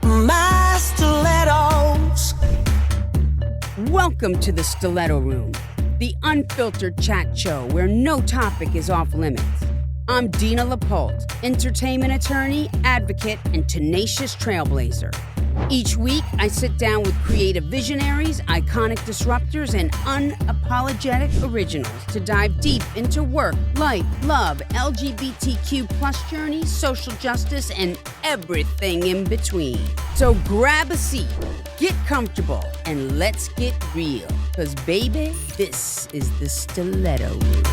my stilettos. Welcome to the Stiletto Room, the unfiltered chat show where no topic is off limits. I'm Dina LaPolt, entertainment attorney, advocate, and tenacious trailblazer. Each week, I sit down with creative visionaries, iconic disruptors, and unapologetic originals to dive deep into work, life, love, LGBTQ plus journeys, social justice, and everything in between. So grab a seat, get comfortable, and let's get real. Because baby, this is the Stiletto Room.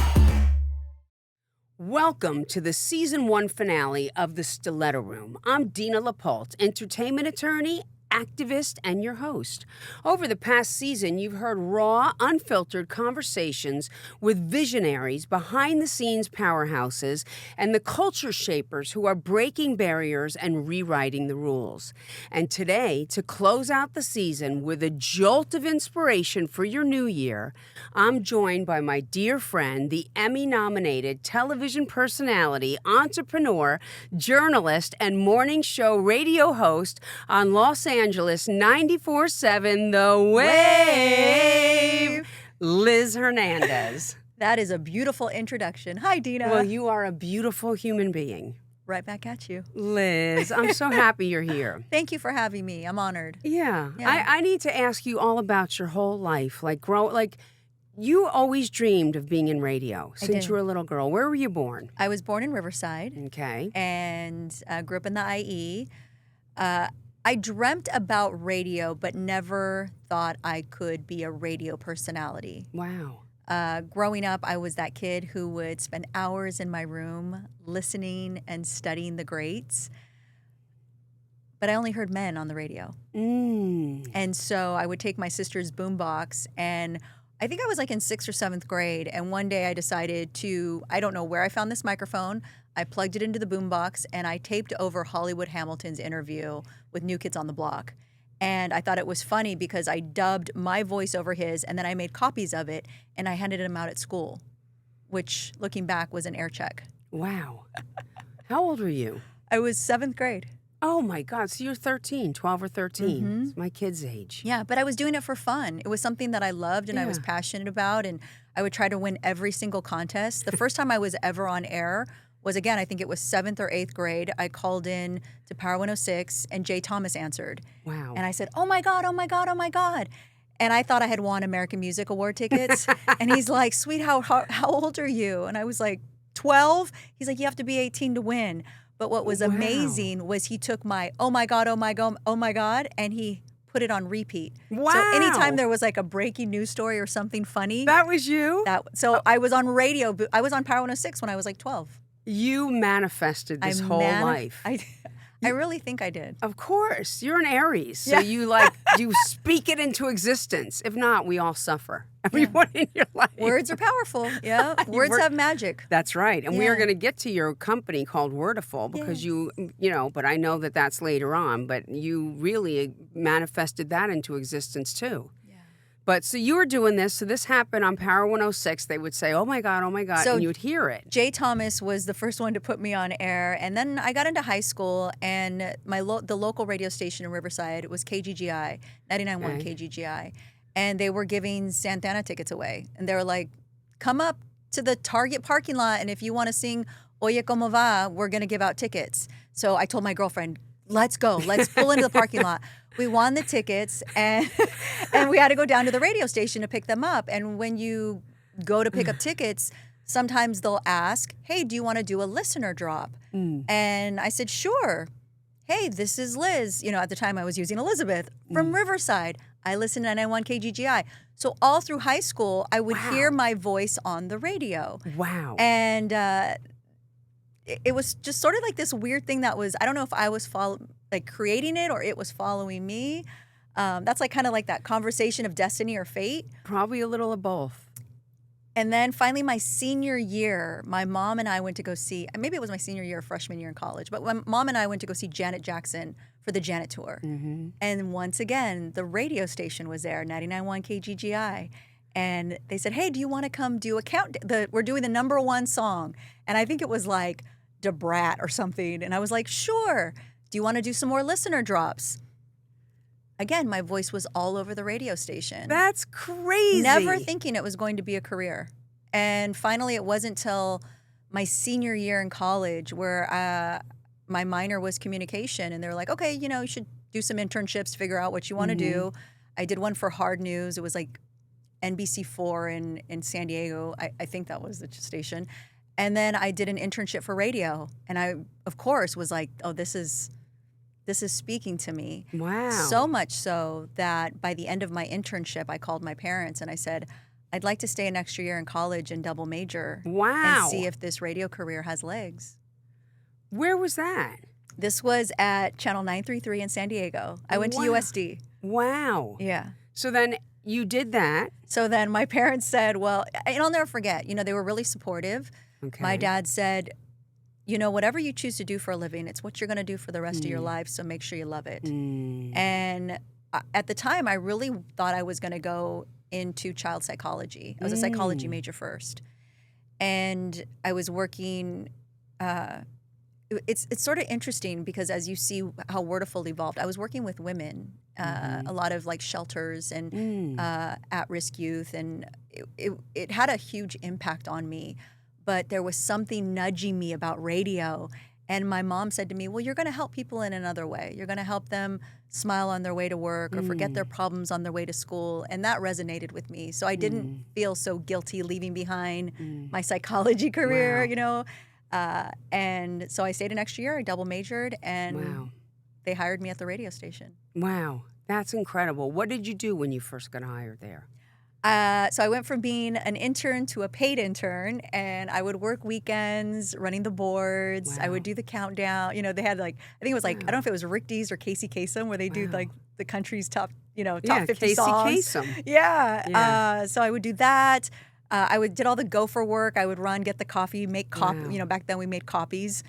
Welcome to the Season 1 finale of the Stiletto Room. I'm Dina LaPolt, entertainment attorney, activist, and your host. Over the past season, you've heard raw, unfiltered conversations with visionaries, behind-the-scenes powerhouses, and the culture shapers who are breaking barriers and rewriting the rules. And today, to close out the season with a jolt of inspiration for your new year, I'm joined by my dear friend, the Emmy-nominated television personality, entrepreneur, journalist, and morning show radio host on Los Angeles 94.7 The Wave, Liz Hernandez. That is a beautiful introduction. Hi, Dina. Well, you are a beautiful human being. Right back at you. Liz, I'm so happy you're here. Thank you for having me. I'm honored. Yeah. I need to ask you all about your whole life. You always dreamed of being in radio since you were a little girl. Where were you born? I was born in Riverside. Okay. And grew up in the IE. I dreamt about radio, but never thought I could be a radio personality. Wow. Growing up, I was that kid who would spend hours in my room listening and studying the greats. But I only heard men on the radio. And so I would take my sister's boombox, and I think I was like in 6th or 7th grade. And one day I decided I don't know where I found this microphone. I plugged it into the boombox, and I taped over Hollywood Hamilton's interview with New Kids on the Block. And I thought it was funny because I dubbed my voice over his, and then I made copies of it, and I handed them out at school, which, looking back, was an air check. Wow. How old were you? I was 7th grade. Oh, my God. So you're 13, 12 or 13. It's my kid's age. Yeah, but I was doing it for fun. It was something that I loved and I was passionate about, and I would try to win every single contest. The first time I was ever on air was, again, I think it was 7th or 8th grade. I called in to Power 106, and Jay Thomas answered. Wow. And I said, oh, my God, oh, my God, oh, my God. And I thought I had won American Music Award tickets. And he's like, sweet, how old are you? And I was like, 12? He's like, you have to be 18 to win. But what was amazing was he took my, oh, my God, oh, my God, oh, my God, and he put it on repeat. Wow. So anytime there was like a breaking news story or something funny. That was you? I was on radio. I was on Power 106 when I was like 12. You manifested this whole life. I really think I did. Of course. You're an Aries. So you speak it into existence. If not, we all suffer. Everyone in your life. Words are powerful. Yeah. Words have magic. That's right. And we are going to get to your company called Wordiful because but I know that that's later on, but you really manifested that into existence too. But so you were doing this. So this happened on Power 106. They would say, oh, my God, so and you would hear it. Jay Thomas was the first one to put me on air. And then I got into high school, and the local radio station in Riverside was KGGI, 99.1 KGGI. And they were giving Santana tickets away. And they were like, come up to the Target parking lot, and if you want to sing Oye Como Va, we're going to give out tickets. So I told my girlfriend, let's go. Let's pull into the parking lot. We won the tickets, and we had to go down to the radio station to pick them up. And when you go to pick up tickets, sometimes they'll ask, hey, do you want to do a listener drop? And I said, sure. Hey, this is Liz. At the time I was using Elizabeth from Riverside. I listened to 91 KGGI. So all through high school, I would hear my voice on the radio. Wow. And it was just sort of like this weird thing that was, I don't know if I was creating it or it was following me. That's kind of like that conversation of destiny or fate. Probably a little of both. And then finally my senior year, my mom and I went to go see, maybe it was my senior year or freshman year in college, but my mom and I went to go see Janet Jackson for the Janet Tour. And once again, the radio station was there, 99.1 KGGI. And they said, hey, do you want to come do a count? We're doing the number one song. And I think it was like Da Brat or something. And I was like, sure. Do you want to do some more listener drops? again, my voice was all over the radio station. That's crazy. Never thinking it was going to be a career. And finally, it wasn't till my senior year in college where my minor was communication. And they were like, okay, you should do some internships, figure out what you want to do. I did one for Hard News. It was like NBC4 in San Diego. I think that was the station. And then I did an internship for radio. And I, of course, was like, oh, this is speaking to me. Wow. So much so that by the end of my internship, I called my parents and I said, I'd like to stay an extra year in college and double major. Wow. And see if this radio career has legs. Where was that? This was at Channel 933 in San Diego. I went to USD. Wow. Yeah. So then you did that. So then my parents said, well, and I'll never forget, they were really supportive. Okay. My dad said, whatever you choose to do for a living, it's what you're going to do for the rest of your life, so make sure you love it. And at the time, I really thought I was going to go into child psychology. I was a psychology major first. And I was working, it's sort of interesting because as you see how Wordiful evolved, I was working with women, a lot of like shelters and at-risk youth, and it had a huge impact on me. But there was something nudging me about radio. And my mom said to me, well, you're going to help people in another way. You're going to help them smile on their way to work or forget their problems on their way to school. And that resonated with me. So I didn't feel so guilty leaving behind my psychology career, and so I stayed an extra year. I double majored, and they hired me at the radio station. Wow. That's incredible. What did you do when you first got hired there? So I went from being an intern to a paid intern, and I would work weekends running the boards. I would do the countdown. They had I think it was I don't know if it was Rick Dees or Casey Kasem where they do the country's top 50 Casey songs. Kasem. Yeah. So I would do that. I did all the gopher work. I would run, get the coffee, make copy. Back then we made copies.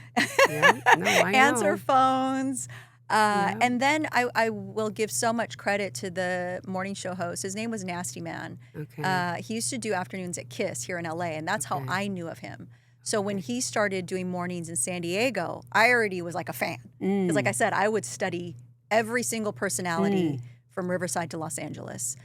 Answer phones. And then I will give so much credit to the morning show host. His name was Nasty Man. Okay. He used to do afternoons at KISS here in LA, and that's how I knew of him. So when he started doing mornings in San Diego, I already was like a fan. Because like I said, I would study every single personality from Riverside to Los Angeles.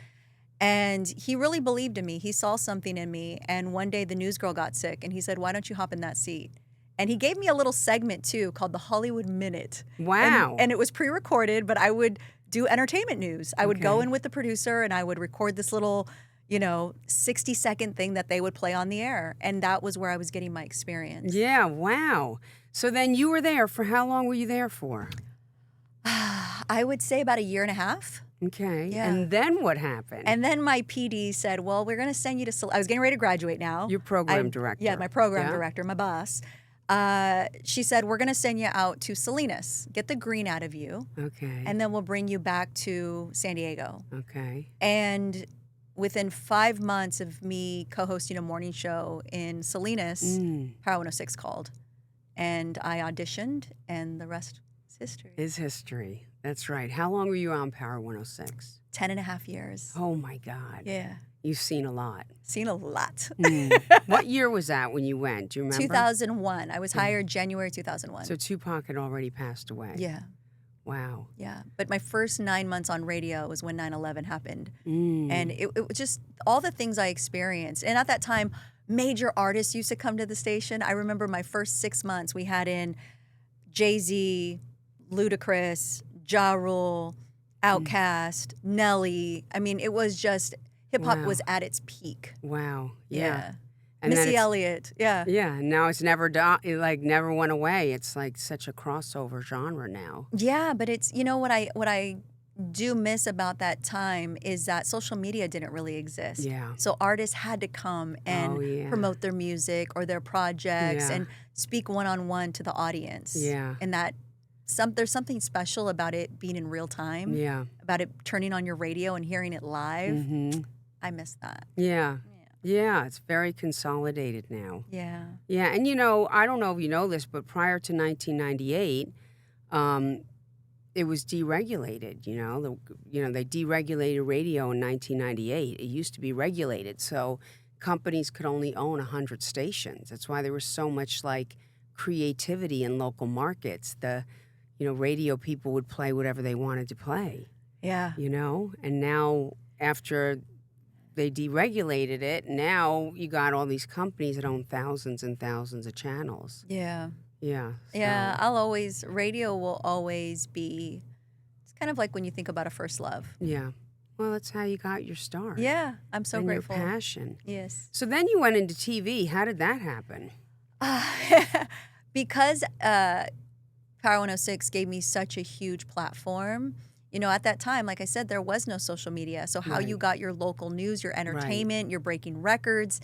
And he really believed in me. He saw something in me. And one day the news girl got sick, and he said, why don't you hop in that seat? And he gave me a little segment, too, called the Hollywood Minute. Wow. And it was pre-recorded, but I would do entertainment news. I would go in with the producer, and I would record this little, 60-second thing that they would play on the air. And that was where I was getting my experience. Yeah, wow. So then you were there for how long were you there for? I would say about a year and a half. Okay. Yeah. And then what happened? And then my PD said, well, we're going to send you to I was getting ready to graduate now. Your program director. Yeah, my program director, my boss. She said, we're going to send you out to Salinas, get the green out of you. Okay. And then we'll bring you back to San Diego. Okay. And within 5 months of me co-hosting a morning show in Salinas, Power 106 called. And I auditioned, and the rest is history. Is history. That's right. How long were you on Power 106? 10 and a half years. Oh, my God. Yeah. You've seen a lot. Seen a lot. What year was that when you went? Do you remember? 2001. I was hired January 2001. So Tupac had already passed away. Yeah. Wow. Yeah. But my first 9 months on radio was when 9/11 happened. And it was just all the things I experienced. And at that time, major artists used to come to the station. I remember my first 6 months, we had in Jay-Z, Ludacris, Ja Rule, Outkast, Nelly. I mean, it was just, hip-hop was at its peak. Wow. Yeah. And Missy Elliott. Yeah. Yeah. And now it's never never went away. It's like such a crossover genre now. Yeah, but it's, what I do miss about that time is that social media didn't really exist. Yeah. So artists had to come and promote their music or their projects and speak one-on-one to the audience. Yeah. And that there's something special about it being in real time. Yeah. About it turning on your radio and hearing it live. Mm-hmm. I miss that. Yeah. Yeah, it's very consolidated now. Yeah. Yeah, and I don't know if you know this, but prior to 1998, it was deregulated. They deregulated radio in 1998. It used to be regulated, so companies could only own 100 stations. That's why there was so much creativity in local markets. Radio people would play whatever they wanted to play. Yeah. you know? And now after they deregulated it, now you got all these companies that own thousands and thousands of channels. Yeah. Yeah. Yeah. Radio will always be, it's kind of like when you think about a first love. Yeah. Well, that's how you got your start. Yeah. I'm so and grateful. your passion. Yes. So then you went into TV. How did that happen? Because Power 106 gave me such a huge platform. You know, at that time, like I said, there was no social media. So how you got your local news, your entertainment, your breaking records,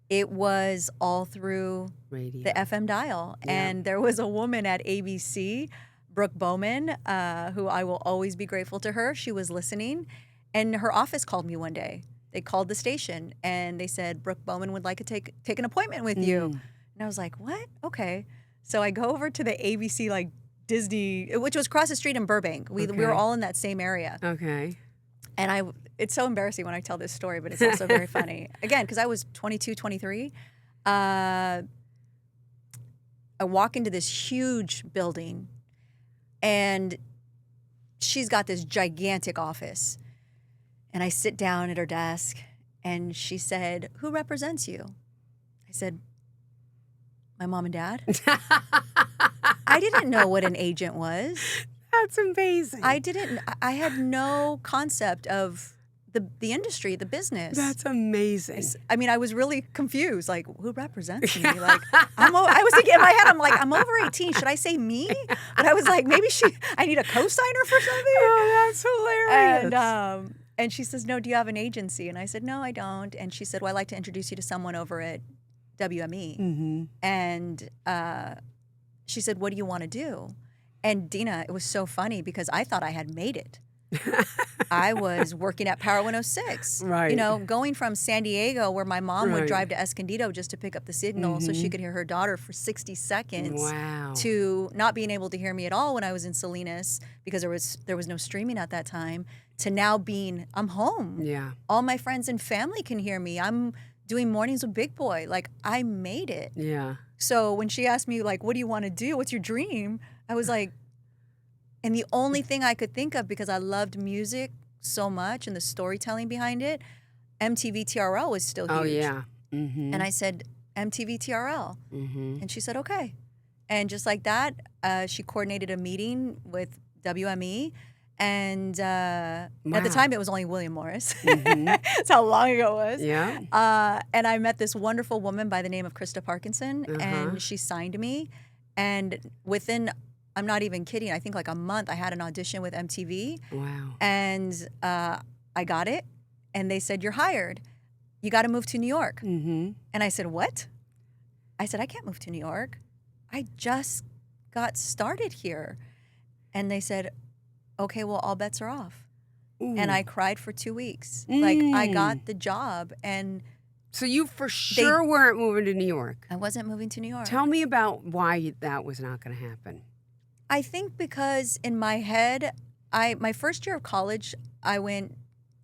it was all through Radio. the FM dial. Yeah. And there was a woman at ABC, Brooke Bowman, who I will always be grateful to her. She was listening, and her office called me one day. They called the station, and they said, Brooke Bowman would like to take an appointment with you. And I was like, what? Okay. So I go over to the ABC, like, Disney, which was across the street in Burbank. We were all in that same area. Okay. And it's so embarrassing when I tell this story, but it's also very funny. Again, because I was 22, 23. I walk into this huge building, and she's got this gigantic office. And I sit down at her desk, and she said, "Who represents you?" I said, "My mom and dad." I didn't know what an agent was. That's amazing. I had no concept of the industry, the business. That's amazing. I mean, I was really confused. Like, who represents me? Like, I was thinking in my head, I'm like, I'm over 18. Should I say me? But I was like, maybe I need a co-signer for something. Oh, that's hilarious. And she says, "No, do you have an agency?" And I said, "No, I don't." And she said, "Well, I'd like to introduce you to someone over at WME." Mm-hmm. And she said, "What do you want to do?" And Dina, it was so funny because I thought I had made it. I was working at Power 106. Right. You know, going from San Diego, where my mom would drive to Escondido just to pick up the signal so she could hear her daughter for 60 seconds. Wow. To not being able to hear me at all when I was in Salinas because there was no streaming at that time, to now I'm home. Yeah. All my friends and family can hear me. I'm doing mornings with Big Boy. Like, I made it. Yeah. So when she asked me, like, what do you want to do? What's your dream? I was like, and the only thing I could think of, because I loved music so much and the storytelling behind it, MTV TRL was still huge. Oh, yeah. Mm-hmm. And I said, MTV TRL. Mm-hmm. And she said, okay. And just like that, she coordinated a meeting with WME. And at the time, it was only William Morris. Mm-hmm. That's how long ago it was. Yeah. And I met this wonderful woman by the name of Krista Parkinson, and she signed me. And within, I'm not even kidding, I think like a month, I had an audition with MTV. Wow. And I got it. And they said, "You're hired. You got to move to New York." Mm-hmm. And I said, "What?" I said, "I can't move to New York. I just got started here." And they said, "Okay, well, all bets are off." Ooh. And I cried for 2 weeks. Like, I got the job. And so you for sure weren't moving to New York? I wasn't moving to New York. Tell me about why that was not going to happen. I think because in my head, my first year of college, I went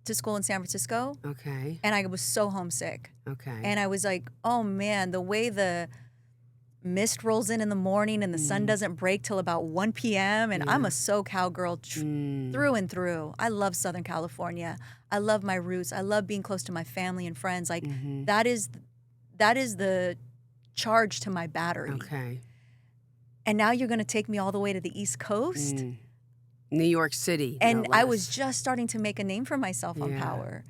to school in San Francisco. Okay. And I was so homesick. Okay. And I was like, oh, man, the way the mist rolls in the morning and the sun doesn't break till about 1 p.m. And I'm a SoCal girl through and through. I love Southern California. I love my roots. I love being close to my family and friends. Like, that is the charge to my battery. Okay. And now you're going to take me all the way to the East Coast? New York City. And no I less. was just starting to make a name for myself on Power.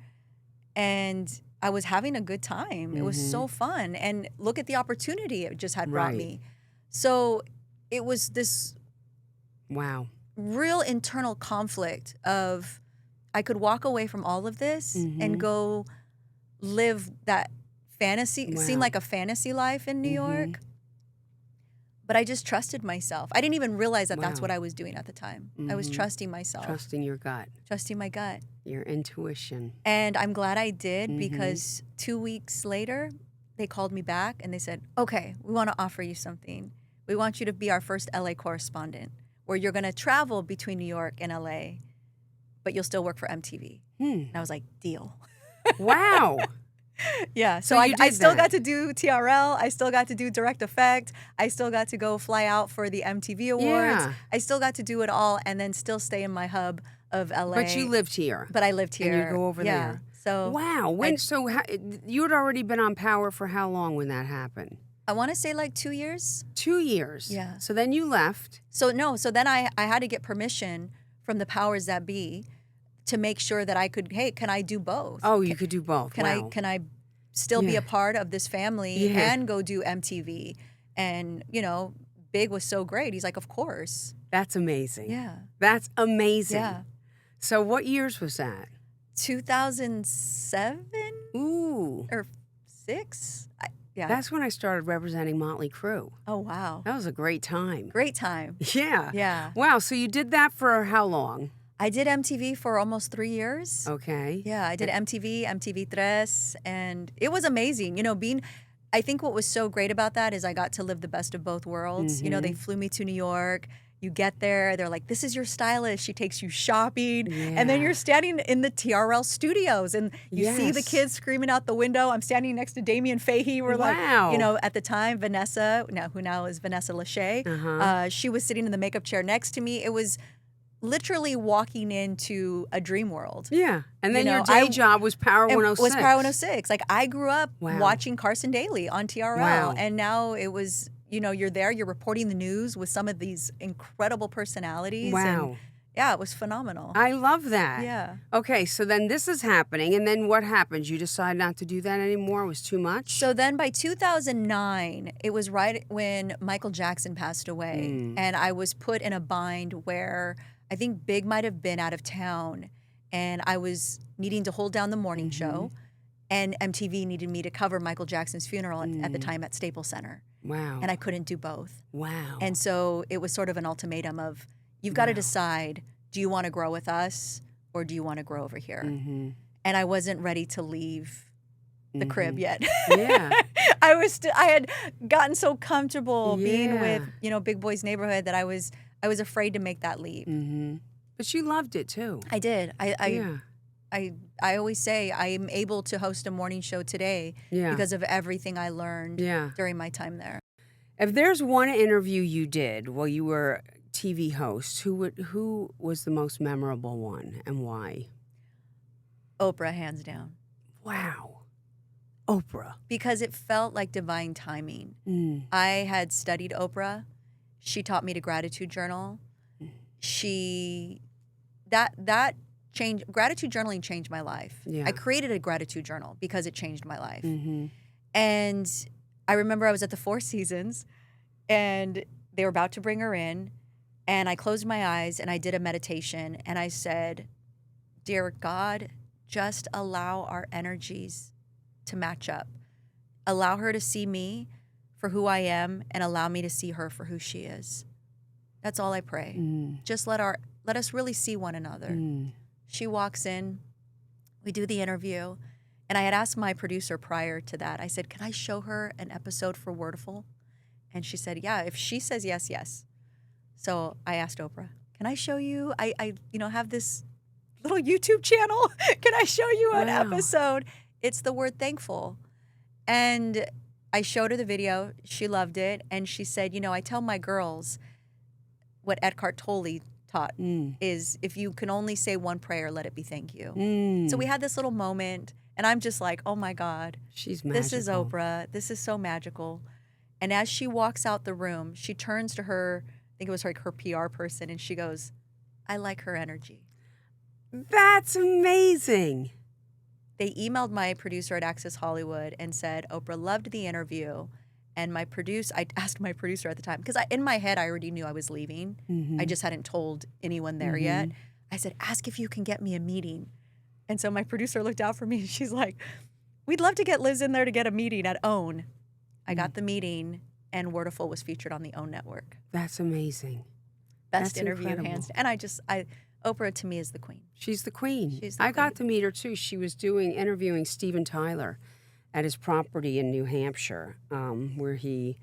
And I was having a good time. It was so fun. And look at the opportunity it just had brought me. So it was this real internal conflict of I could walk away from all of this and go live that fantasy, seemed like a fantasy life in New York. But I just trusted myself. I didn't even realize that that's what I was doing at the time. I was trusting myself. Trusting your gut. Trusting my gut. Your intuition. And I'm glad I did because 2 weeks later, they called me back and they said, "Okay, we want to offer you something. We want you to be our first LA correspondent where you're going to travel between New York and LA, but you'll still work for MTV." And I was like, deal. Wow. Yeah, So so you I did still that. got to do TRL. I still got to do direct effect. I still got to go fly out for the MTV Awards. Yeah. I still got to do it all and then still stay in my hub of LA. But you lived here. But I lived here. And you go over yeah. there. So Wow. You had already been on Power for how long when that happened? I want to say like 2 years. 2 years. Yeah. So then you left. So then I had to get permission from the powers that be to make sure that I could, hey, can I do both? Oh, you could do both. Can Wow. I still be Yeah. a part of this family Yeah. and go do MTV? And, Big was so great. He's like, of course. That's amazing. Yeah. That's amazing. Yeah. So what years was that? 2007 Ooh. or 6? Yeah. That's when I started representing Motley Crue. Oh, wow. That was a great time. Great time. Yeah. Yeah. Wow. So you did that for how long? I did MTV for almost 3 years. Okay. Yeah, I did MTV, MTV Tres, and it was amazing. I think what was so great about that is I got to live the best of both worlds. They flew me to New York. You get there, they're like, this is your stylist. She takes you shopping. And then Yeah. you're standing in the TRL studios and you see the Yes. kids screaming out the window. I'm standing next to Damian Fahey. We're Wow. like, at the time, Vanessa, who now is Vanessa Lachey, she was sitting in the makeup chair next to me. It was literally walking into a dream world. Yeah. And then You your know, day I- job was Power It 106. was Power 106. Like, I grew up Wow. watching Carson Daly on TRL. Wow. And now it was, you're there, you're reporting the news with some of these incredible personalities. Wow. And yeah, it was phenomenal. I love that. Yeah. Okay, so then this is happening, and then what happens? You decide not to do that anymore? It was too much? So then by 2009, it was right when Michael Jackson passed away. And I was put in a bind where I think Big might have been out of town. And I was needing to hold down the morning show. And MTV needed me to cover Michael Jackson's funeral at the time at Staples Center. Wow. And I couldn't do both. Wow. And so it was sort of an ultimatum of, you've got to decide, do you want to grow with us or do you want to grow over here? And I wasn't ready to leave the crib yet. Yeah. I had gotten so comfortable being Yeah. with, Big Boy's Neighborhood that I was afraid to make that leap. But you loved it too. I did. Yeah. I always say I am able to host a morning show today Yeah. because of everything I learned Yeah. during my time there. If there's one interview you did while you were TV host, who was the most memorable one and why? Oprah, hands down. Wow. Oprah. Because it felt like divine timing. I had studied Oprah. She taught me to gratitude journal. That changed, gratitude journaling changed my life. Yeah. I created a gratitude journal because it changed my life. And I remember I was at the Four Seasons and they were about to bring her in. And I closed my eyes and I did a meditation and I said, dear God, just allow our energies to match up. Allow her to see me for who I am and allow me to see her for who she is. That's all I pray. Just let us really see one another. She walks in, we do the interview, and I had asked my producer prior to that, I said, can I show her an episode for Wordiful? And she said, yeah, if she says yes, yes. So I asked Oprah, can I show you, I have this little YouTube channel. Can I show you an episode? It's the word thankful. And I showed her the video. She loved it. And she said, I tell my girls what Eckhart Tolle taught is if you can only say one prayer, let it be thank you. So we had this little moment and I'm just like, oh my God, She's magical. this is Oprah. This is so magical. And as she walks out the room, she turns to her, I think it was like her PR person, and she goes, I like her energy. That's amazing. They emailed my producer at Access Hollywood and said, Oprah loved the interview. And I asked my producer at the time, because in my head, I already knew I was leaving. I just hadn't told anyone there yet. I said, ask if you can get me a meeting. And so my producer looked out for me and she's like, we'd love to get Liz in there to get a meeting at OWN. I got the meeting and Wordiful was featured on the OWN network. That's amazing. Best That's interview, incredible. hands down. And Oprah to me is the queen. She's the queen. She's the I got to queen. meet her too. She was interviewing Steven Tyler at his property in New Hampshire, where he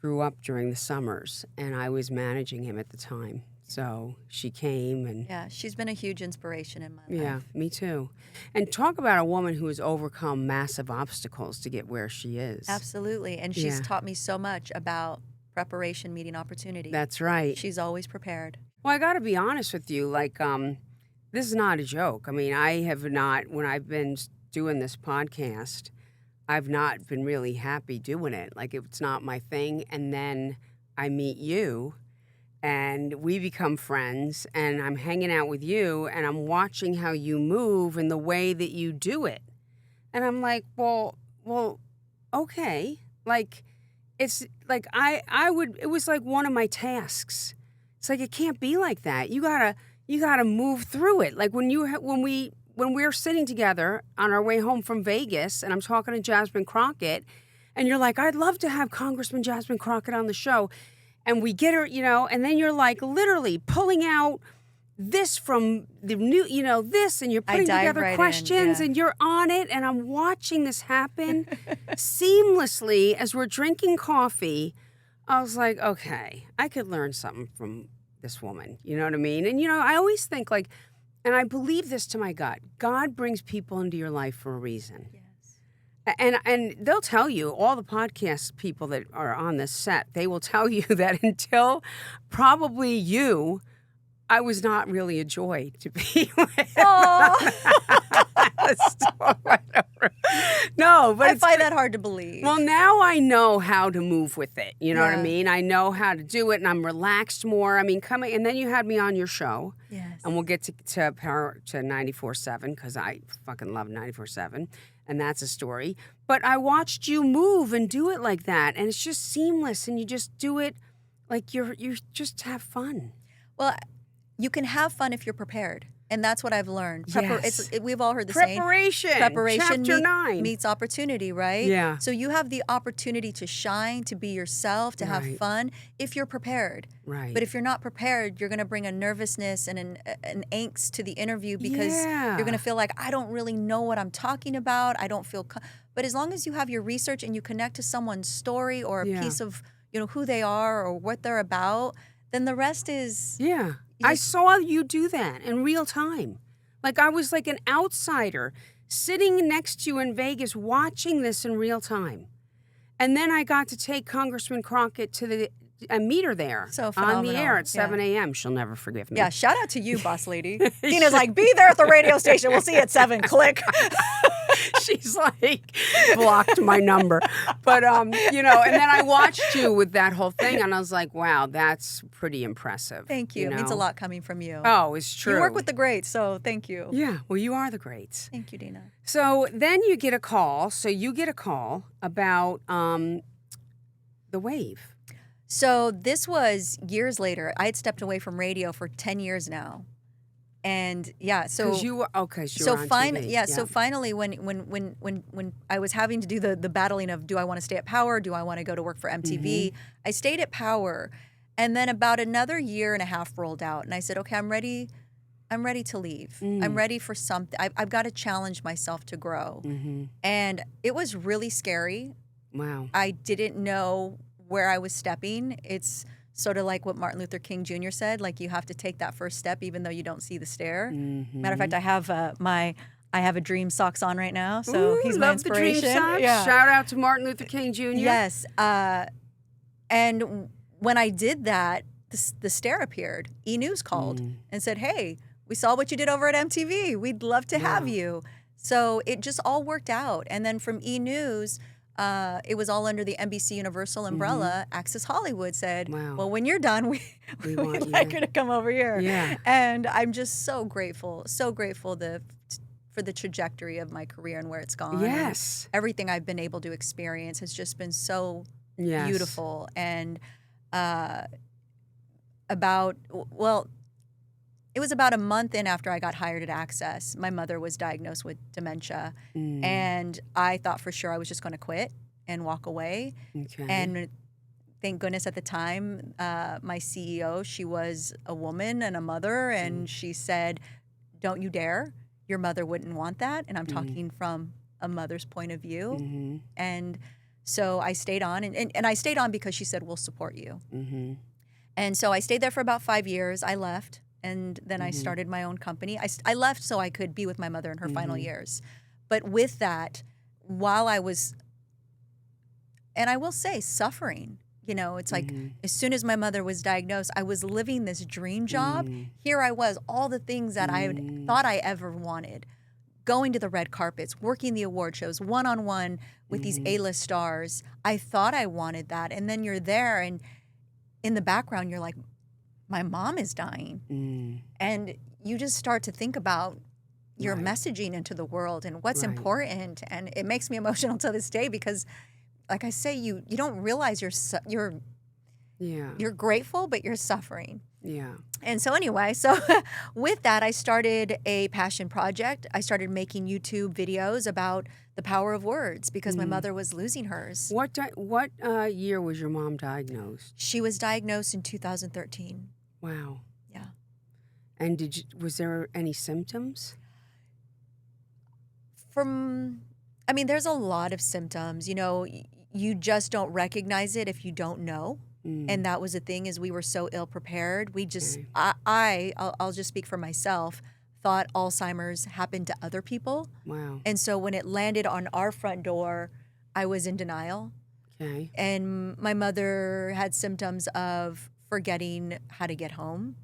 grew up during the summers, and I was managing him at the time. So she came and Yeah, she's been a huge inspiration in my life. yeah, me too. And talk about a woman who has overcome massive obstacles to get where she is. Absolutely. And she's Yeah. taught me so much about preparation meeting opportunity. That's right. She's always prepared. Well, I got to be honest with you. Like, this is not a joke. I mean, I have not, when I've been doing this podcast, I've not been really happy doing it. Like, it's not my thing. And then I meet you and we become friends and I'm hanging out with you and I'm watching how you move and the way that you do it. And I'm like, well, okay. Like, it's like, it was like one of my tasks. It's like, it can't be like that. You gotta move through it. Like when we're sitting together on our way home from Vegas and I'm talking to Jasmine Crockett and you're like, I'd love to have Congressman Jasmine Crockett on the show. And we get her, and then you're like literally pulling out this from the new, this, and you're putting together right questions and you're on it. And I'm watching this happen seamlessly as we're drinking coffee. I was like, okay, I could learn something from this woman. You know what I mean? And, I always think like, and I believe this to my gut, God brings people into your life for a reason. Yes. And they'll tell you, all the podcast people that are on this set, they will tell you that until probably you, I was not really a joy to be with. No, but I find that hard to believe. Well, now I know how to move with it. You know what I Yeah. mean? I know how to do it, and I'm relaxed more. I mean, coming, and then you had me on your show. Yes. And we'll get to Power to 94.7 because I fucking love 94.7, and that's a story. But I watched you move and do it like that, and it's just seamless, and you just do it like you just have fun. Well, you can have fun if you're prepared. And that's what I've learned. Yes. We've all heard the saying. Preparation Chapter 9. meets opportunity, right? Yeah. So you have the opportunity to shine, to be yourself, to have Right. fun if you're prepared. Right. But if you're not prepared, you're going to bring a nervousness and an angst to the interview because Yeah. you're going to feel like, I don't really know what I'm talking about. I don't feel... But as long as you have your research and you connect to someone's story or a Yeah. piece of, who they are or what they're about, then the rest is... Yeah. You I just- saw you do that in real time. Like I was like an outsider sitting next to you in Vegas watching this in real time. And then I got to take Congressman Crockett to meet her there So on the phenomenal. air at Yeah. 7 a.m. She'll never forgive me. Yeah, shout out to you, boss lady. Dina's like, be there at the radio station. We'll see you at 7. Click. She's like, blocked my number. But, and then I watched you with that whole thing and I was like, wow, that's pretty impressive. Thank you. It means a know? lot coming from you. Oh, it's true. You work with the greats, so thank you. Yeah, well, you are the greats. Thank you, Dina. So then you get a call. So you get a call about the wave. So this was years later. I had stepped away from radio for 10 years now. And yeah, so Because you were, because you were on TV. yeah, so finally when I was having to do the battling of do I want to stay at Power, do I want to go to work for MTV, I stayed at Power. And then about another year and a half rolled out and I said, okay, I'm ready to leave. I'm ready for something. I've got to challenge myself to grow. And it was really scary. Wow. I didn't know where I was stepping. It's sort of like what Martin Luther King Jr. said, like you have to take that first step even though you don't see the stair. Matter of fact, I have I have a dream socks on right now, so Ooh, he's my love the dream inspiration. socks. Yeah. Shout out to Martin Luther King Jr. Yes. And when I did that, the stair appeared. E! News called and said, hey, we saw what you did over at MTV. We'd love to have you. So it just all worked out. And then from E! News, it was all under the NBC Universal umbrella. Access Hollywood said, Wow. well, when you're done, We we'd want like you. her to come over here. Yeah. And I'm just so grateful for the trajectory of my career and where it's gone. Yes. And everything I've been able to experience has just been so Yes. beautiful. And it was about a month in after I got hired at Access. My mother was diagnosed with dementia. And I thought for sure I was just going to quit and walk away. Okay. And thank goodness at the time, my CEO, she was a woman and a mother. And she said, don't you dare. Your mother wouldn't want that. And I'm talking from a mother's point of view. And so I stayed on. And I stayed on because she said, we'll support you. And so I stayed there for about 5 years. I left, and then I Mm-hmm. started my own company. I left so I could be with my mother in her final Mm-hmm. years. But with that, while I was, and I will say, suffering, you know, it's like Mm-hmm. as soon as my mother was diagnosed, I was living this dream job. Mm-hmm. Here I was, all the things that I Mm-hmm. thought I ever wanted. Going to the red carpets, working the award shows, one-on-one with these Mm-hmm. A-list stars. I thought I wanted that. And then you're there, and in the background, you're like, my mom is dying. Mm. And you just start to think about your Right. messaging into the world and what's Right. important. And it makes me emotional to this day because, like I say, you don't realize you're Yeah. grateful, but you're suffering. Yeah. And so anyway, so with that, I started a passion project. I started making YouTube videos about the power of words because my mother was losing hers. What year was your mom diagnosed? She was diagnosed in 2013. Wow. Yeah. And was there any symptoms? There's a lot of symptoms. You know, you just don't recognize it if you don't know. And that was the thing, is we were so ill prepared. We just, I'll just speak for myself, thought Alzheimer's happened to other people. Wow. And so when it landed on our front door, I was in denial. Okay. And my mother had symptoms of forgetting how to get home,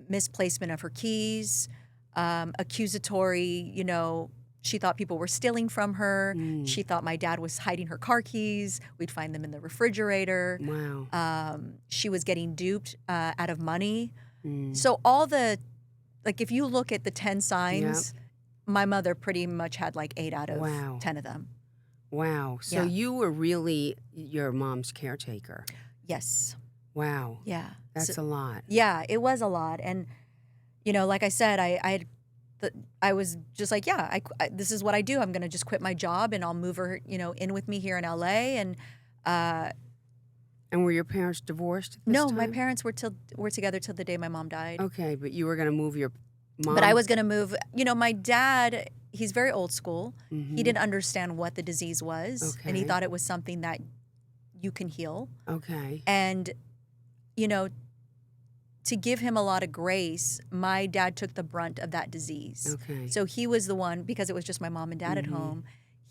misplacement of her keys, accusatory, you know, she thought people were stealing from her. She thought my dad was hiding her car keys. We'd find them in the refrigerator. Wow. She was getting duped out of money. So all the, like, if you look at the 10 signs, my mother pretty much had like 8 out of Wow. 10 of them. Wow. So Yeah. you were really your mom's caretaker. Yes. Wow. Yeah. That's a lot. Yeah, it was a lot. And, you know, like I said, I was just like, yeah, this is what I do. I'm going to just quit my job and I'll move her, you know, in with me here in LA. And were your parents divorced at this no, time? my parents were together till the day my mom died. Okay, but you were going to move your mom? But I was going to move. You know, my dad, he's very old school. Mm-hmm. He didn't understand what the disease was. And he Okay. thought it was something that you can heal. Okay. And, you know, to give him a lot of grace, my dad took the brunt of that disease. Okay. So he was the one, because it was just my mom and dad at home,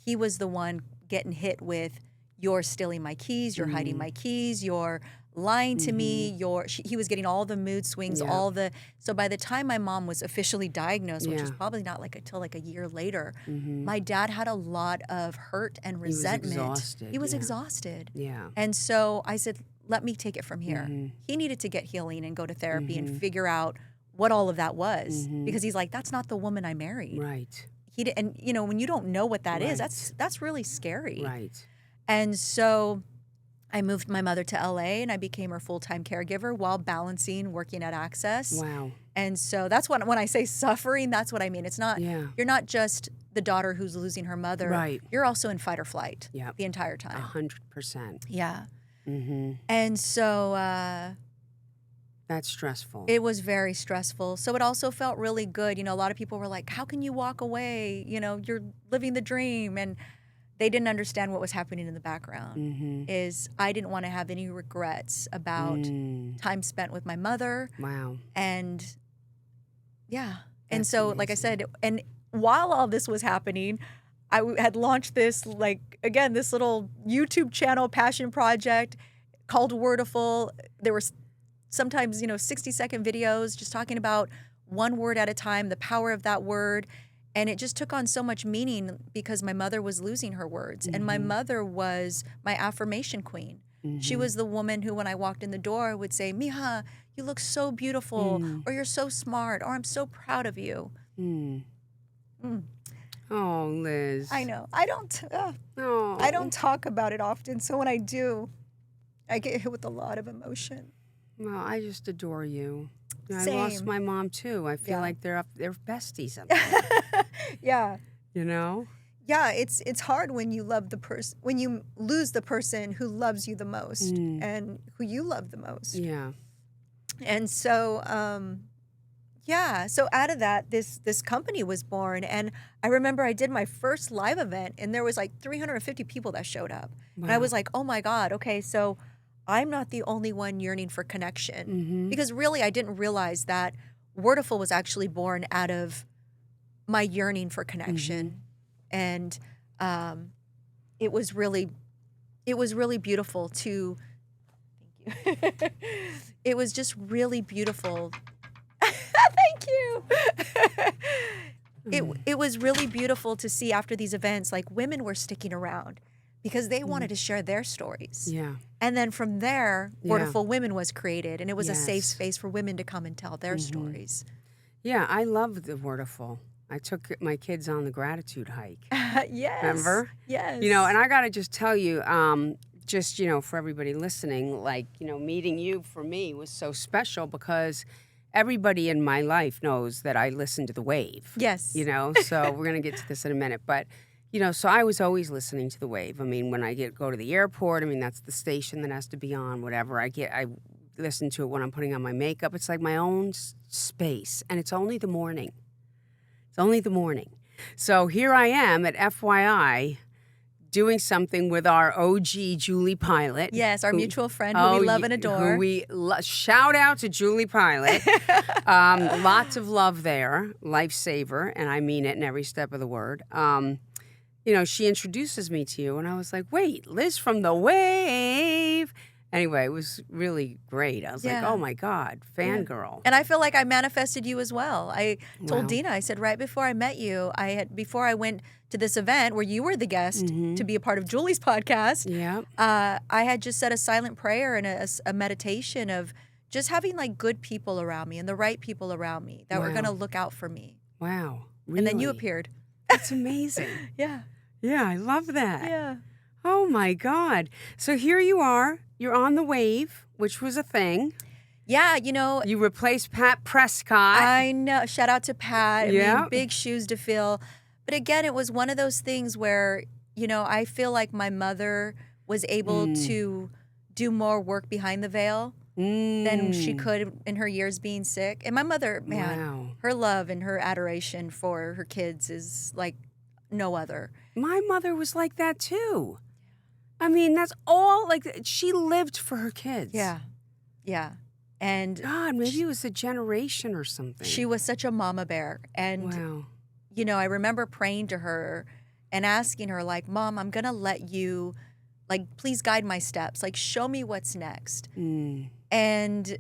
he was the one getting hit with, you're stealing my keys, you're hiding my keys, you're lying to me, he was getting all the mood swings, Yeah. so by the time my mom was officially diagnosed, which was Yeah. probably not like until like a year later, Mm-hmm. my dad had a lot of hurt and was resentment. exhausted, He was yeah. exhausted. Yeah. And so I said, let me take it from here. Mhm. He needed to get healing and go to therapy and figure out what all of that was, because he's like, that's not the woman I married. Right. And you know, when you don't know what that is, Right. that's really scary. Right. And so I moved my mother to LA and I became her full-time caregiver while balancing working at Access. Wow. And so that's when I say suffering, that's what I mean. It's not, Yeah. you're not just the daughter who's losing her mother. Right. You're also in fight or flight Yep. the entire time. 100%. Yeah. Mm-hmm. And so That's stressful. it was very stressful. So it also felt really good. You know, a lot of people were like, how can you walk away? You know, you're living the dream. And they didn't understand what was happening in the background. Mm-hmm. Is I didn't want to have any regrets about time spent with my mother. Wow. And yeah. And That's so, like I amazing. said, and while all this was happening, had launched this, like, again, this little YouTube channel passion project called Wordiful. There were sometimes, you know, 60-second videos just talking about one word at a time, the power of that word. And it just took on so much meaning because my mother was losing her words. And my mother was my affirmation queen. She was the woman who, when I walked in the door, would say, Mija, you look so beautiful, or you're so smart, or I'm so proud of you. Oh, Liz. I know. I Oh. don't talk about it often. So when I do, I get hit with a lot of emotion. Well, I just adore you. I Same. lost my mom too. I feel Yeah. like they're besties up there. Yeah. You know? Yeah, it's hard when you love the person, when you lose the person who loves you the most and who you love the most. Yeah. And so, so out of that, this company was born. And I remember I did my first live event and there was like 350 people that showed up. And I Wow. was like, oh my God, okay, so I'm not the only one yearning for connection. Mm-hmm. Because really, I didn't realize that Wordiful was actually born out of my yearning for connection. And it was really beautiful to, thank you. It was just really beautiful. Thank you. It was really beautiful to see after these events, like women were sticking around because they wanted to share their stories. Yeah. And then from there, Yeah. Wordiful Women was created, and it was a safe Yes. space for women to come and tell their stories. Yeah, I love the Wordiful. I took my kids on the gratitude hike. Yes. Remember? Yes. You know, and I got to just tell you, just, you know, for everybody listening, like, you know, meeting you for me was so special because everybody in my life knows that I listen to The Wave. Yes. You know, so we're going to get to this in a minute. But, you know, so I was always listening to The Wave. I mean, when I go to the airport, I mean, that's the station that has to be on, whatever. I listen to it when I'm putting on my makeup. It's like my own space, and it's only the morning. It's only the morning. So here I am at FYI doing something with our OG Julie Pilot. Yes, our mutual friend who we love and adore. Shout out to Julie Pilot. Lots of love there, lifesaver, and I mean it in every step of the word. You know, she introduces me to you, and I was like, wait, Liz from The Wave. Anyway, it was really great. I was like, oh my God, fangirl. And I feel like I manifested you as well. I told Wow. Dina, I said, right before I met you, before I went to this event where you were the guest to be a part of Julie's podcast, Yeah. I had just said a silent prayer and a meditation of just having like good people around me and the right people around me that were going to look out for me. Wow. Really? And then you appeared. That's amazing. Yeah. Yeah, I love that. Yeah. Oh my God. So here you are. You're on The Wave, which was a thing. Yeah, you know. You replaced Pat Prescott. I know. Shout out to Pat. I Yeah. mean, big shoes to fill. But again, it was one of those things where, you know, I feel like my mother was able to do more work behind the veil than she could in her years being sick. And my mother, man, Wow. her love and her adoration for her kids is like no other. My mother was like that too. I mean, that's all, like, she lived for her kids. Yeah. Yeah. And God, maybe it was a generation or something. she was such a mama bear. And, Wow. you know, I remember praying to her and asking her, like, Mom, I'm going to let you, like, please guide my steps. Like, show me what's next. And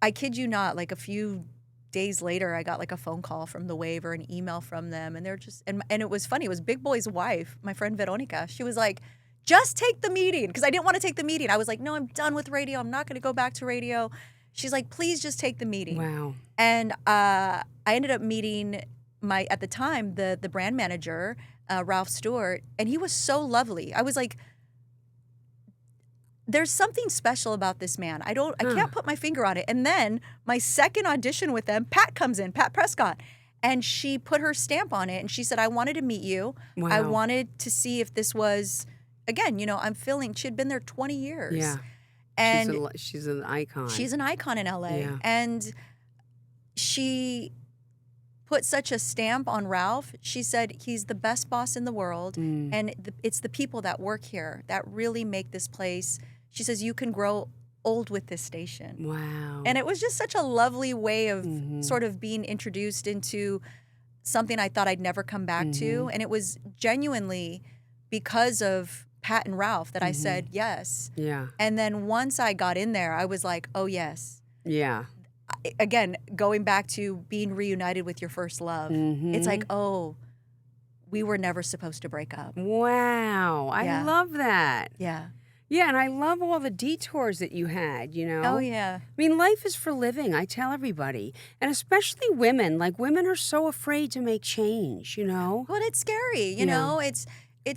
I kid you not, like, a few days later, I got, like, a phone call from The Wave or an email from them. And they're just, and it was funny. It was Big Boy's wife, my friend Veronica. She was like, just take the meeting. Because I didn't want to take the meeting. I was like, no, I'm done with radio. I'm not going to go back to radio. She's like, please just take the meeting. Wow. And I ended up meeting at the time, the brand manager, Ralph Stewart, and he was so lovely. I was like, there's something special about this man. I can't put my finger on it. And then my second audition with them, Pat comes in, Pat Prescott. And she put her stamp on it. And she said, I wanted to meet you. Wow. I wanted to see if this was, again, you know, she had been there 20 years. Yeah. And she's an icon. she's an icon in LA. Yeah. And she put such a stamp on Ralph. She said, he's the best boss in the world. And it's the people that work here that really make this place. She says, you can grow old with this station. Wow. And it was just such a lovely way of sort of being introduced into something I thought I'd never come back to. And it was genuinely because of Pat and Ralph that I said yes. Yeah. And then once I got in there, I was like, oh, yes. Yeah. Again, going back to being reunited with your first love, it's like, oh, we were never supposed to break up. Wow. I Yeah. love that. Yeah. Yeah, and I love all the detours that you had, you know? Oh, yeah. I mean, life is for living, I tell everybody. And especially women. Like, women are so afraid to make change, you know? Well, it's scary, you know? It's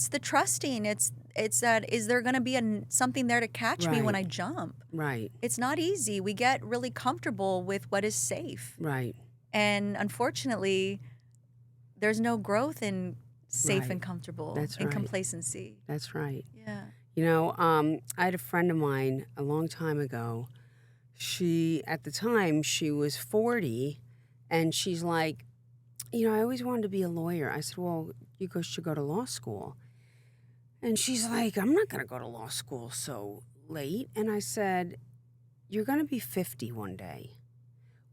the trusting. It's that, is there going to be something there to catch me when I jump? Right. It's not easy. We get really comfortable with what is safe. Right. And unfortunately, there's no growth in safe Right. and comfortable That's and right. complacency. That's right. Yeah. You know, I had a friend of mine a long time ago. At the time, she was 40, and she's like, you know, I always wanted to be a lawyer. I said, well, you should go to law school. And she's like, I'm not going to go to law school so late and I said, you're going to be 50 one day.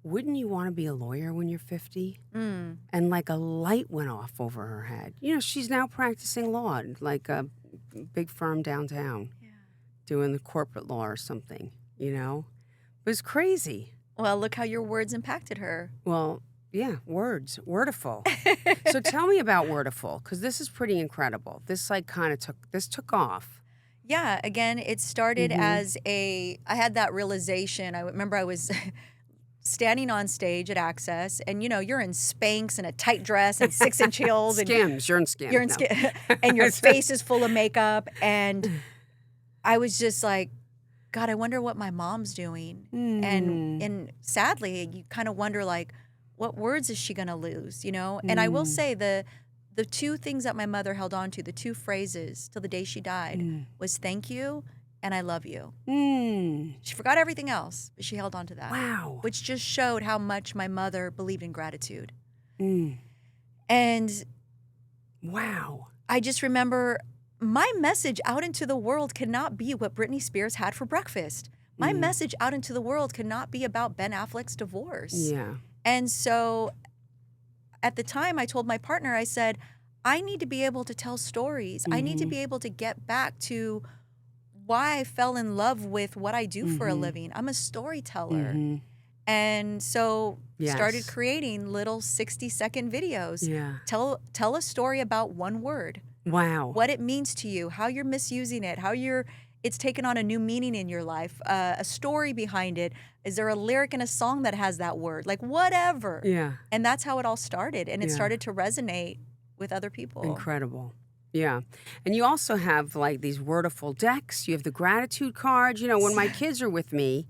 Wouldn't you want to be a lawyer when you're 50? And like a light went off over her head. You know, she's now practicing law at like a big firm downtown, doing the corporate law or something, you know? It was crazy. Well, look how your words impacted her. Well, yeah, words, Wordiful. So tell me about Wordiful, because this is pretty incredible. This like kind of took off. Yeah, again, it started as I had that realization. I remember I was standing on stage at Access, and you know, you're in Spanx and a tight dress and 6-inch heels. Skims, you're in Skims. You're in Skims. And your face is full of makeup. And I was just like, God, I wonder what my mom's doing. And sadly, you kind of wonder like, what words is she going to lose, you know? And I will say the two things that my mother held on to, the two phrases till the day she died was thank you and I love you. She forgot everything else, but she held on to that. Wow. Which just showed how much my mother believed in gratitude. And wow. I just remember my message out into the world cannot be what Britney Spears had for breakfast. My message out into the world cannot be about Ben Affleck's divorce. Yeah. And so at the time I told my partner, I said, I need to be able to tell stories. I need to be able to get back to why I fell in love with what I do for a living. I'm a storyteller. And so started creating little 60-second videos. Yeah. Tell a story about one word. Wow. What it means to you, how you're misusing it, how it's taken on a new meaning in your life, a story behind it. Is there a lyric in a song that has that word? Like whatever. Yeah. And that's how it all started. And it started to resonate with other people. Incredible. Yeah. And you also have like these Wordiful decks. You have the gratitude cards. You know, when my kids are with me,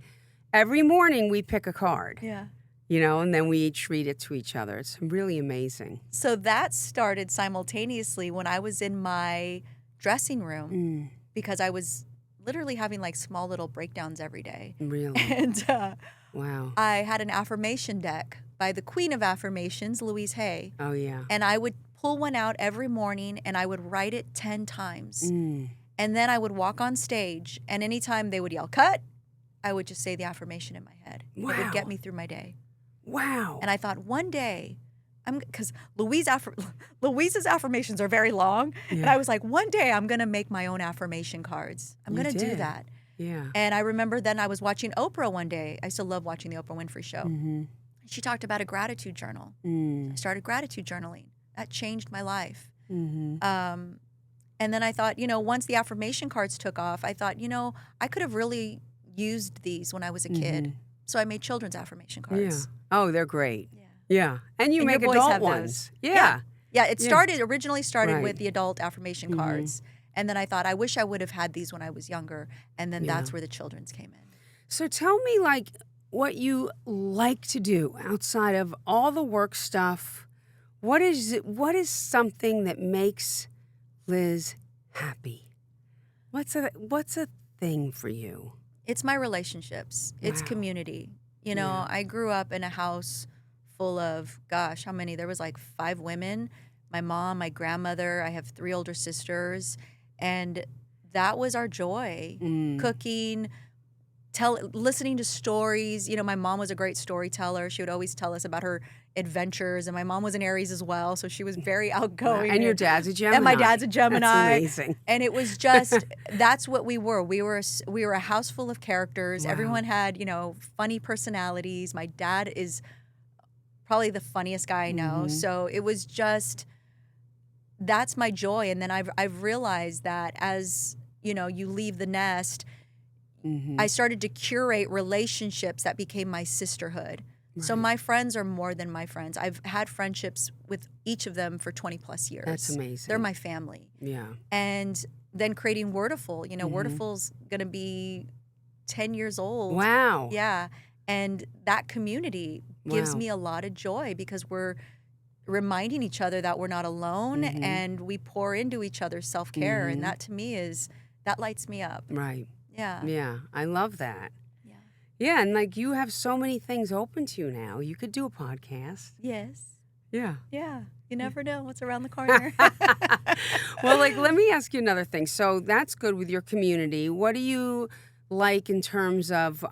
every morning we pick a card. Yeah. You know, and then we each read it to each other. It's really amazing. So that started simultaneously when I was in my dressing room because I was literally having like small little breakdowns every day. Really? And wow. I had an affirmation deck by the queen of affirmations, Louise Hay. Oh, yeah. And I would pull one out every morning and I would write it 10 times. And then I would walk on stage and anytime they would yell, cut, I would just say the affirmation in my head. Wow. It would get me through my day. Wow. And I thought one day, because Louise's affirmations are very long. And I was like, one day I'm going to make my own affirmation cards. I'm going to do that. Yeah. And I remember then I was watching Oprah one day. I used to love watching the Oprah Winfrey Show. She talked about a gratitude journal. I started gratitude journaling. That changed my life. And then I thought, you know, once the affirmation cards took off, I thought, you know, I could have really used these when I was a kid. So I made children's affirmation cards. Yeah. Oh, they're great. Yeah. And you make your boys adult have ones. those. Yeah. Yeah, it originally started with the adult affirmation cards. And then I thought, I wish I would have had these when I was younger. And then that's where the children's came in. So tell me, like, what you like to do outside of all the work stuff. What is something that makes Liz happy? What's a thing for you? It's my relationships. It's community. You know, I grew up in a house full of, gosh, how many? There was like 5 women, my mom, my grandmother. I have 3 older sisters. And that was our joy. Cooking, listening to stories. You know, my mom was a great storyteller. She would always tell us about her adventures. And my mom was an Aries as well, so she was very outgoing. And your dad's a Gemini. And my dad's a Gemini. That's amazing. And it was just, that's what we were. We were a house full of characters. Wow. Everyone had, you know, funny personalities. My dad is probably the funniest guy I know. So it was just, that's my joy. And then I've realized that as, you know, you leave the nest, I started to curate relationships that became my sisterhood. Right. So my friends are more than my friends. I've had friendships with each of them for 20 plus years. That's amazing. They're my family. Yeah. And then creating Wordiful. You know, Wordiful's going to be 10 years old. Wow. Yeah. And that community gives me a lot of joy because we're reminding each other that we're not alone and we pour into each other's self-care. And that to me that lights me up. Right. Yeah. Yeah. I love that. Yeah. Yeah. And like you have so many things open to you now. You could do a podcast. Yes. Yeah. Yeah. You never know what's around the corner. Well, like, let me ask you another thing. So that's good with your community. What do you like in terms of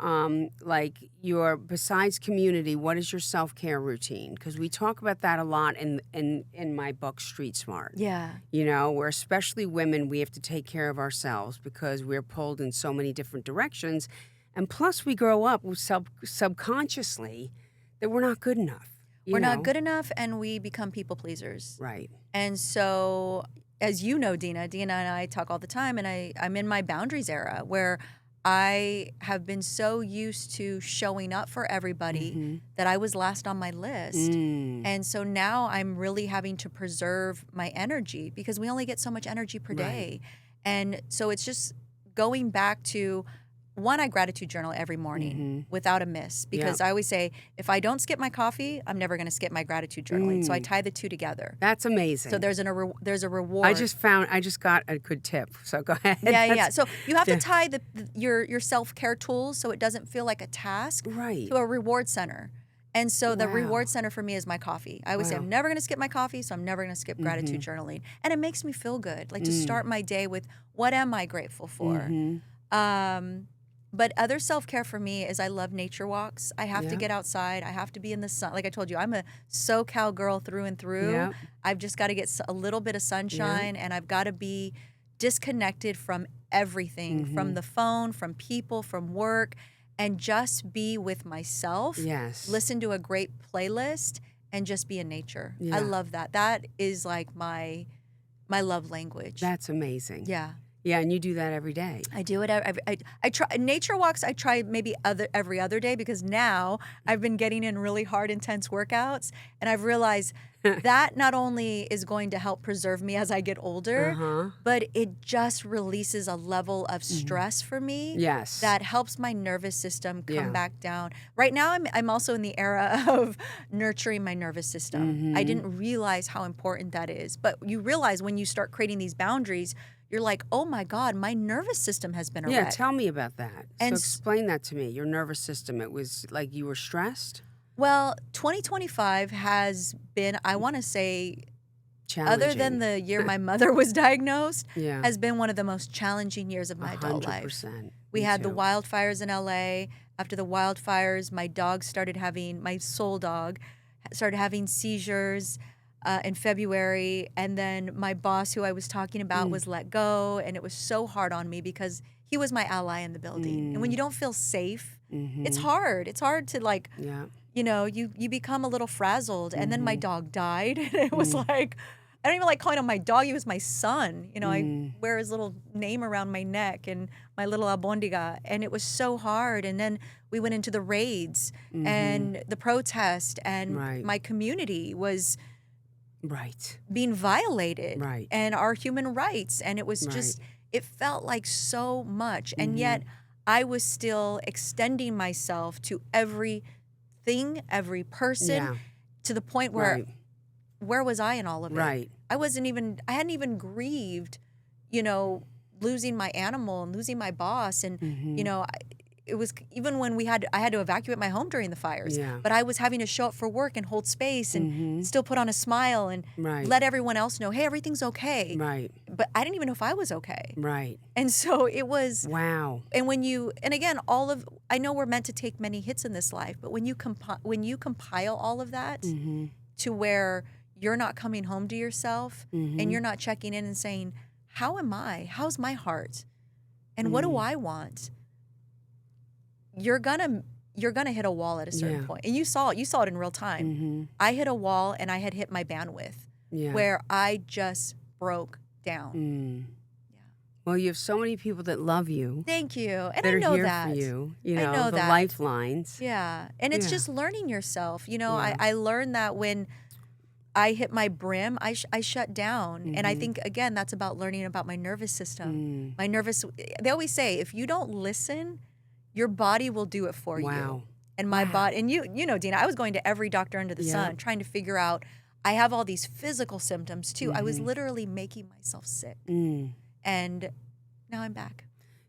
like your, besides community, what is your self-care routine? Because we talk about that a lot in my book, Street Smart. Yeah. You know, where especially women, we have to take care of ourselves because we're pulled in so many different directions. And plus we grow up with subconsciously that we're not good enough. We're not good enough, and we become people pleasers. Right. And so, as you know, Dina and I talk all the time, and I'm in my boundaries era where I have been so used to showing up for everybody that I was last on my list. And so now I'm really having to preserve my energy because we only get so much energy per day. And so it's just going back to, one, I gratitude journal every morning without a miss because I always say, if I don't skip my coffee, I'm never going to skip my gratitude journaling. So I tie the two together. That's amazing. So there's a reward. I just got a good tip. So go ahead. Yeah. So you have to tie your self-care tools so it doesn't feel like a task to a reward center. And so the reward center for me is my coffee. I always say, I'm never going to skip my coffee, so I'm never going to skip gratitude journaling. And it makes me feel good, like to start my day with, what am I grateful for? But other self-care for me is I love nature walks. I have to get outside. I have to be in the sun. Like I told you, I'm a SoCal girl through and through. I've just got to get a little bit of sunshine, and I've got to be disconnected from everything, from the phone, from people, from work, and just be with myself. Listen to a great playlist and just be in nature. I love that. That is like my love language. That's amazing. Yeah. Yeah, and you do that every day. I do it. I try nature walks. I try maybe every other day because now I've been getting in really hard, intense workouts, and I've realized that not only is going to help preserve me as I get older, but it just releases a level of stress for me. That helps my nervous system come back down. Right now, I'm also in the era of nurturing my nervous system. I didn't realize how important that is, but you realize when you start creating these boundaries, you're like, oh my God, my nervous system has been a wreck. Yeah, tell me about that. And so explain that to me, your nervous system. It was like you were stressed? Well, 2025 has been, I want to say, other than the year my mother was diagnosed, has been one of the most challenging years of my adult life. 100%. We had the wildfires in LA. After the wildfires, my soul dog started having seizures in February, and then my boss, who I was talking about, was let go, and it was so hard on me because he was my ally in the building. And when you don't feel safe, it's hard. It's hard to you know, you become a little frazzled. And then my dog died, and it was like, I don't even like calling him my dog. He was my son. You know, I wear his little name around my neck and my little albondiga, and it was so hard. And then we went into the raids and the protest, and my community was being violated, and our human rights, and it was just, it felt like so much, and yet I was still extending myself to everything, every person, to the point where where was I in all of it? I hadn't even grieved, you know, losing my animal and losing my boss, and you know, it was even when I had to evacuate my home during the fires, but I was having to show up for work and hold space and still put on a smile and let everyone else know, hey, everything's okay. But I didn't even know if I was okay. And so it was, and and again, I know we're meant to take many hits in this life, but when you compile all of that to where you're not coming home to yourself and you're not checking in and saying, how am I? How's my heart? And what do I want? You're gonna hit a wall at a certain point. And you saw it in real time. I hit a wall, and I had hit my bandwidth where I just broke down. Well, you have so many people that love you. Thank you. And that I know are here that. For you. You know, I know the that. lifelines. Yeah. And it's just learning yourself. You know, I learned that when I hit my brim, I shut down. And I think, again, that's about learning about my nervous system. They always say, if you don't listen, your body will do it for you. And my body, and you know, Dina, I was going to every doctor under the sun trying to figure out, I have all these physical symptoms too. I was literally making myself sick. And now I'm back.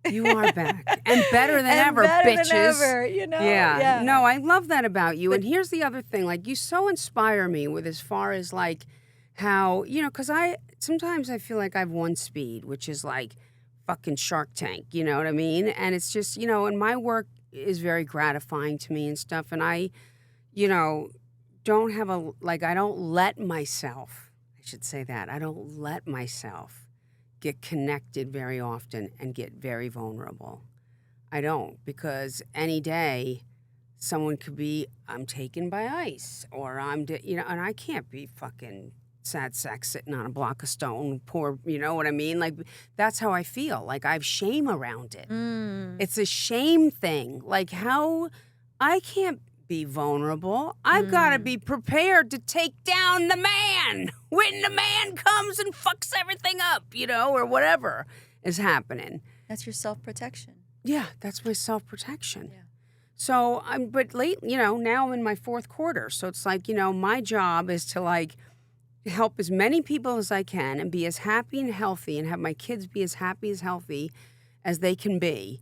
You are back. And better than ever, better bitches. Than ever, you know? Yeah. No, I love that about you. And here's the other thing. Like, you so inspire me with as far as like how, you know, because sometimes I feel like I have one speed, which is like fucking Shark Tank, you know what I mean? And it's just, and my work is very gratifying to me and stuff. And I, don't have I don't let myself, I should say that, I don't let myself get connected very often and get very vulnerable. I don't, because any day someone could be, I'm taken by ice, or and I can't be fucking sad sack sitting on a block of stone, poor, you know what I mean? Like, that's how I feel. Like, I have shame around it. It's a shame thing. Like, how I can't be vulnerable. I've got to be prepared to take down the man when the man comes and fucks everything up, or whatever is happening. That's your self-protection. Yeah, that's my self-protection. Yeah. So, but late, now I'm in my fourth quarter. So it's like, my job is to help as many people as I can and be as happy and healthy and have my kids be as happy as healthy as they can be,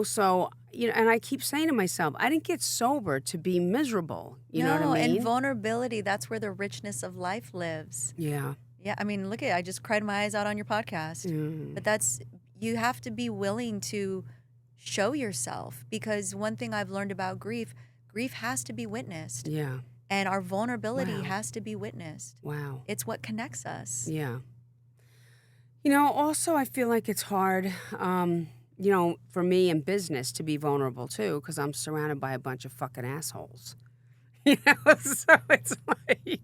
So, and I keep saying to myself, I didn't get sober to be miserable. You know what I mean? And vulnerability, that's where the richness of life lives. Yeah. Yeah, I mean, look I just cried my eyes out on your podcast. But you have to be willing to show yourself, because one thing I've learned about grief has to be witnessed. Yeah. And our vulnerability has to be witnessed. Wow. It's what connects us. Yeah. Also, I feel like it's hard, for me in business to be vulnerable, too, because I'm surrounded by a bunch of fucking assholes. So it's like,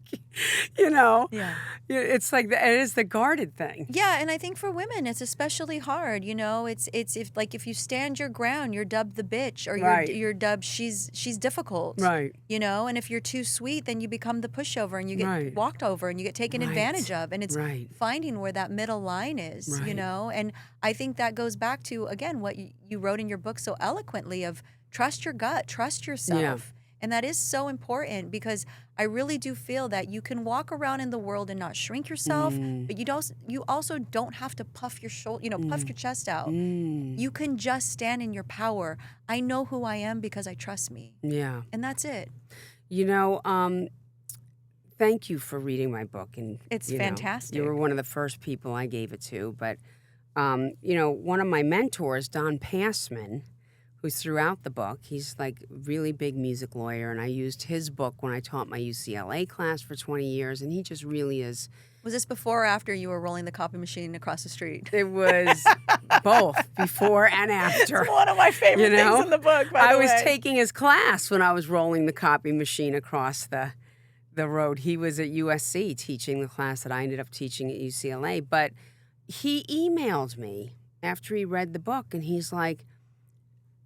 Yeah. it's like it is the guarded thing. Yeah, and I think for women it's especially hard. It's if you stand your ground, you're dubbed the bitch, or you're dubbed she's difficult. Right. And if you're too sweet, then you become the pushover and you get walked over and you get taken advantage of. And it's finding where that middle line is. And I think that goes back to, again, what you wrote in your book so eloquently of trust your gut, trust yourself. Yeah. And that is so important, because I really do feel that you can walk around in the world and not shrink yourself, but you also don't have to puff your puff your chest out. You can just stand in your power. I know who I am because I trust me. Yeah. And that's it. Thank you for reading my book. And it's fantastic. You were one of the first people I gave it to. But, one of my mentors, Don Passman, who's throughout the book, he's like a really big music lawyer, and I used his book when I taught my UCLA class for 20 years, and he just really is. Was this before or after you were rolling the copy machine across the street? It was both, before and after. It's one of my favorite things in the book, by the way. I was taking his class when I was rolling the copy machine across the road. He was at USC teaching the class that I ended up teaching at UCLA, but he emailed me after he read the book, and he's like,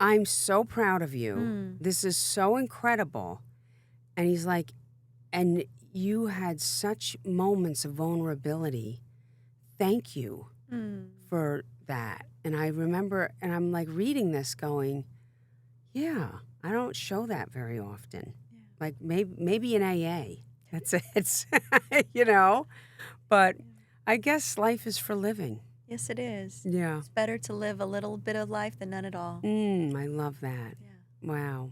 I'm so proud of you. This is so incredible. And he's like, and you had such moments of vulnerability. Thank you for that. And I remember, and I'm like reading this going, yeah, I don't show that very often. Yeah. Like maybe in AA. That's it, But I guess life is for living. Yes, it is. Yeah. It's better to live a little bit of life than none at all. I love that. Yeah. Wow.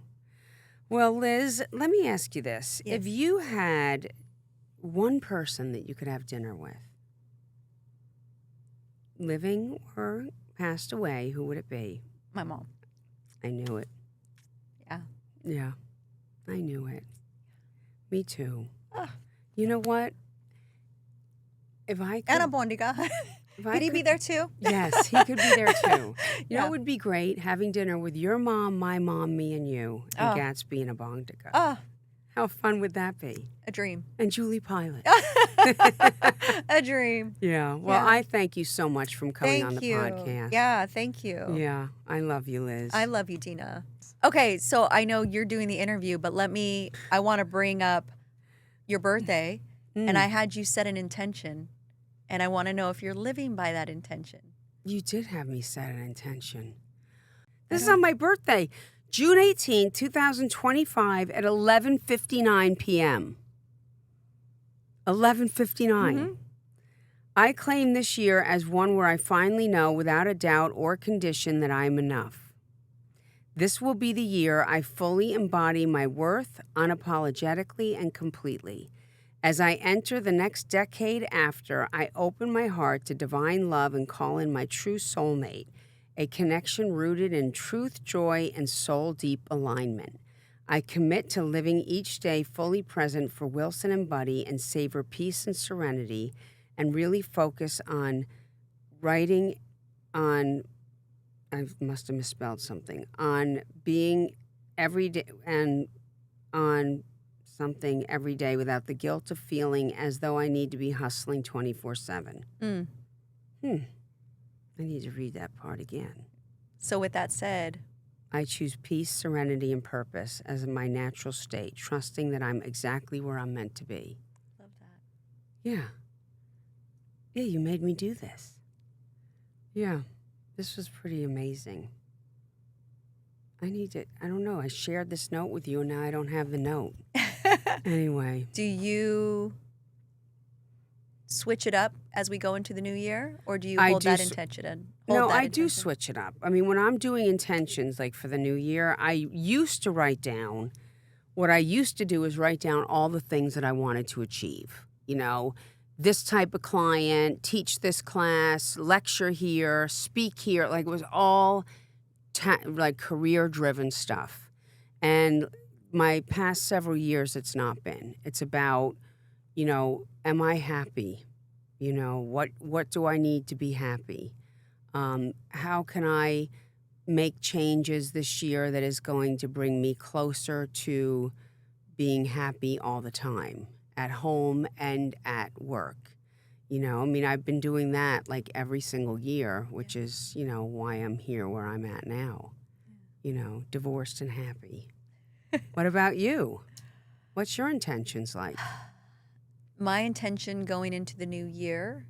Well, Liz, let me ask you this. Yes. If you had one person that you could have dinner with, living or passed away, who would it be? My mom. I knew it. Yeah. Yeah. I knew it. Me too. Oh. You know what? If I could... Anna Bondiga. Could he be there too? Yes, he could be there too. You know, it would be great having dinner with your mom, my mom, me, and you, and Gatsby and a Bondiga. Oh. How fun would that be? A dream. And Julie Pilot. A dream. Yeah. Well, I thank you so much for coming on the podcast. Thank you. Yeah, thank you. Yeah. I love you, Liz. I love you, Dina. Okay, so I know you're doing the interview, but I want to bring up your birthday, and I had you set an intention. And I want to know if you're living by that intention. You did have me set an intention. This is on my birthday, June 18, 2025 at 11:59 p.m. 11:59. I claim this year as one where I finally know without a doubt or condition that I am enough. This will be the year I fully embody my worth unapologetically and completely. As I enter the next decade after, I open my heart to divine love and call in my true soulmate, a connection rooted in truth, joy, and soul-deep alignment. I commit to living each day fully present for Wilson and Buddy and savor peace and serenity, and really focus on writing on, I must have misspelled something, on being every day and on something every day without the guilt of feeling as though I need to be hustling 24/7. I need to read that part again. So with that said, I choose peace, serenity, and purpose as my natural state, trusting that I'm exactly where I'm meant to be. love that. Yeah. Yeah, you made me do this. Yeah, this was pretty amazing. I don't know, I shared this note with you and now I don't have the note. Anyway. Do you switch it up as we go into the new year, or do you hold that intention in? No, I do switch it up. I mean, when I'm doing intentions, like for the new year, I used to write down, what I used to do is write down all the things that I wanted to achieve. You know, this type of client, teach this class, lecture here, speak here. Like it was all like career-driven stuff. And my past several years, it's not been. It's about, you know, am I happy? You know, what do I need to be happy? How can I make changes this year that is going to bring me closer to being happy all the time, at home and at work? You know, I mean, I've been doing that like every single year, which is, you know, why I'm here where I'm at now, you know, divorced and happy. What about you? What's your intentions like? My intention going into the new year,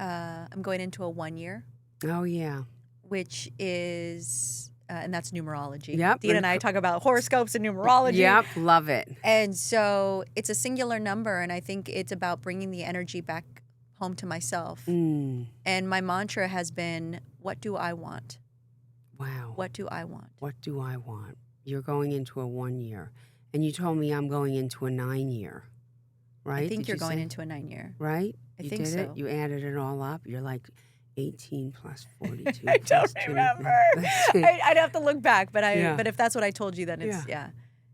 I'm going into a 1 year. Oh, yeah. Which is, and that's numerology. Yep. Dina and I talk about horoscopes and numerology. Yep, love it. And so it's a singular number, and I think it's about bringing the energy back home to myself. And my mantra has been, what do I want? Wow. What do I want? What do I want? You're going into a 1 year. And you told me I'm going into a 9 year, right? I think you're going into a 9 year. Right? I think so. It? You added it all up. You're like 18 plus 42. I don't remember. I'd have to look back, but but if that's what I told you, then it's,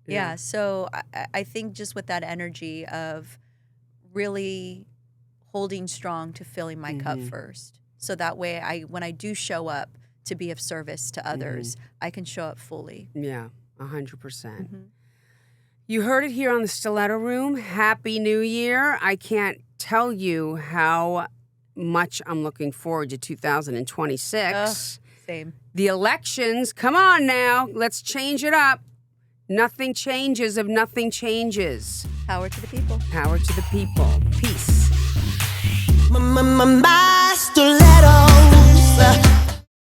yeah. So I think just with that energy of really holding strong to filling my cup first. So that way, when I do show up to be of service to others, I can show up fully. Yeah, 100%. You heard it here on the Stiletto Room. Happy New Year. I can't tell you how much I'm looking forward to 2026. Same. The elections, come on now. Let's change it up. Nothing changes if nothing changes. Power to the people. Power to the people. Peace. My stilettos